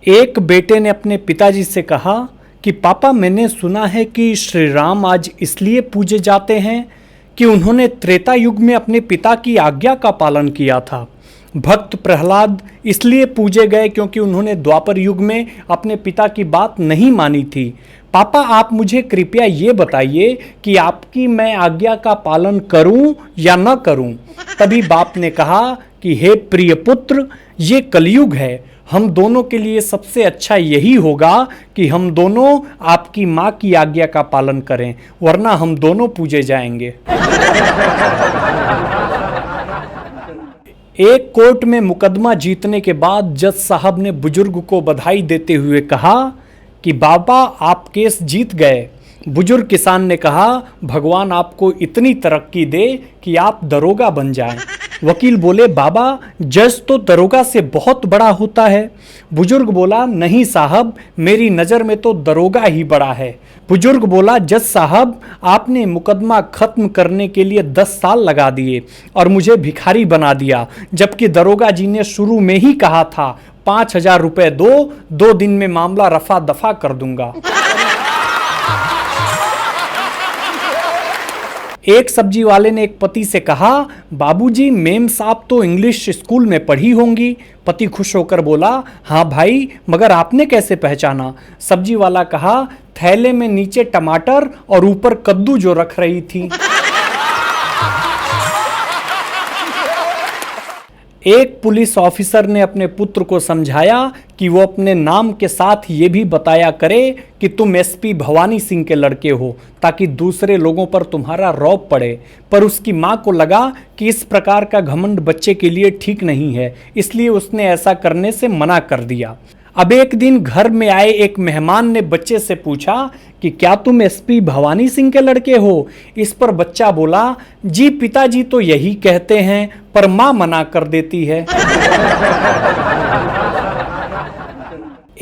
एक बेटे ने अपने पिताजी से कहा कि पापा, मैंने सुना है कि श्री राम आज इसलिए पूजे जाते हैं कि उन्होंने त्रेता युग में अपने पिता की आज्ञा का पालन किया था। भक्त प्रहलाद इसलिए पूजे गए क्योंकि उन्होंने द्वापर युग में अपने पिता की बात नहीं मानी थी। पापा, आप मुझे कृपया ये बताइए कि आपकी मैं आज्ञा का पालन करूं या न करूं। तभी बाप ने कहा कि हे प्रिय पुत्र, ये कलयुग है, हम दोनों के लिए सबसे अच्छा यही होगा कि हम दोनों आपकी माँ की आज्ञा का पालन करें, वरना हम दोनों पूजे जाएंगे। एक कोर्ट में मुकदमा जीतने के बाद जज साहब ने बुजुर्ग को बधाई देते हुए कहा कि बाबा, आप केस जीत गए। बुजुर्ग किसान ने कहा, भगवान आपको इतनी तरक्की दे कि आप दरोगा बन जाएं। वकील बोले, बाबा, जज तो दरोगा से बहुत बड़ा होता है। बुजुर्ग बोला, नहीं साहब, मेरी नज़र में तो दरोगा ही बड़ा है। बुजुर्ग बोला, जज साहब, आपने मुकदमा खत्म करने के लिए 10 साल लगा दिए और मुझे भिखारी बना दिया, जबकि दरोगा जी ने शुरू में ही कहा था 5,000 रुपए दो, 2 दिन में मामला रफा दफा कर दूंगा। एक सब्जी वाले ने एक पति से कहा, बाबूजी, मेम साहब तो इंग्लिश स्कूल में पढ़ी होंगी। पति खुश होकर बोला, हाँ भाई, मगर आपने कैसे पहचाना? सब्जी वाला कहा, थैले में नीचे टमाटर और ऊपर कद्दू जो रख रही थी। एक पुलिस ऑफिसर ने अपने पुत्र को समझाया कि वो अपने नाम के साथ ये भी बताया करे कि तुम एसपी भवानी सिंह के लड़के हो, ताकि दूसरे लोगों पर तुम्हारा रौब पड़े। पर उसकी माँ को लगा कि इस प्रकार का घमंड बच्चे के लिए ठीक नहीं है, इसलिए उसने ऐसा करने से मना कर दिया। अब एक दिन घर में आए एक मेहमान ने बच्चे से पूछा कि क्या तुम एसपी भवानी सिंह के लड़के हो? इस पर बच्चा बोला, जी पिताजी तो यही कहते हैं, पर माँ मना कर देती है।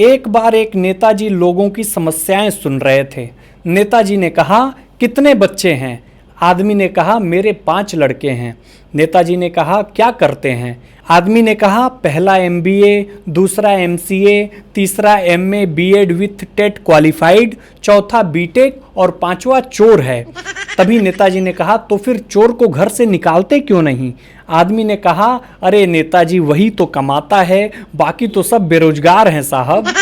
एक बार एक नेताजी लोगों की समस्याएं सुन रहे थे। नेताजी ने कहा, कितने बच्चे हैं? आदमी ने कहा, मेरे 5 लड़के हैं। नेताजी ने कहा, क्या करते हैं? आदमी ने कहा, पहला MBA, दूसरा MCA, तीसरा MA B.Ed with TET qualified, चौथा B.Tech और 5वां चोर है। तभी नेताजी ने कहा, तो फिर चोर को घर से निकालते क्यों नहीं? आदमी ने कहा, अरे नेताजी, वही तो कमाता है, बाकी तो सब बेरोजगार हैं साहब।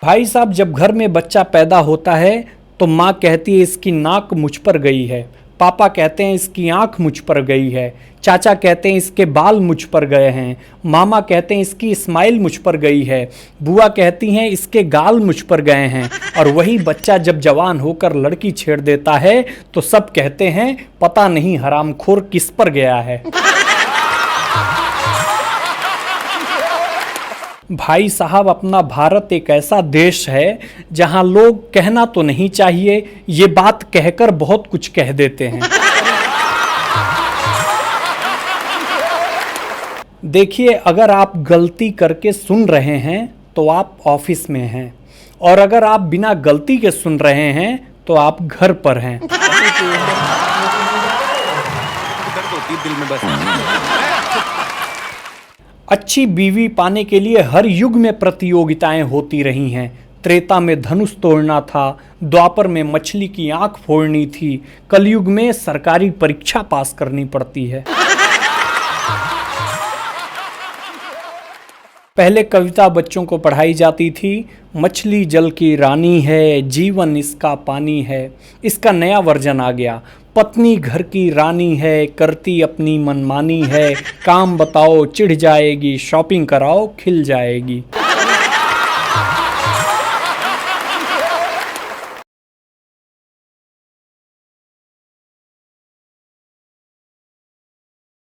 भाई साहब, जब घर में बच्चा पैदा होता है तो माँ कहती है इसकी नाक मुझ पर गई है, पापा कहते हैं इसकी आंख मुझ पर गई है, चाचा कहते हैं इसके बाल मुझ पर गए हैं, मामा कहते हैं इसकी स्माइल मुझ पर गई है, बुआ कहती हैं इसके गाल मुझ पर गए हैं। और वही बच्चा जब जवान होकर लड़की छेड़ देता है तो सब कहते हैं पता नहीं हरामखोर किस पर गया है। भाई साहब, अपना भारत एक ऐसा देश है जहां लोग कहना तो नहीं चाहिए, ये बात कहकर बहुत कुछ कह देते हैं। देखिए, अगर आप गलती करके सुन रहे हैं तो आप ऑफिस में हैं, और अगर आप बिना गलती के सुन रहे हैं तो आप घर पर हैं। अच्छी बीवी पाने के लिए हर युग में प्रतियोगिताएं होती रही हैं। त्रेता में धनुष तोड़ना था, द्वापर में मछली की आंख फोड़नी थी, कलयुग में सरकारी परीक्षा पास करनी पड़ती है। पहले कविता बच्चों को पढ़ाई जाती थी, मछली जल की रानी है, जीवन इसका पानी है। इसका नया वर्जन आ गया, पत्नी घर की रानी है, करती अपनी मनमानी है, काम बताओ चिढ़ जाएगी, शॉपिंग कराओ खिल जाएगी।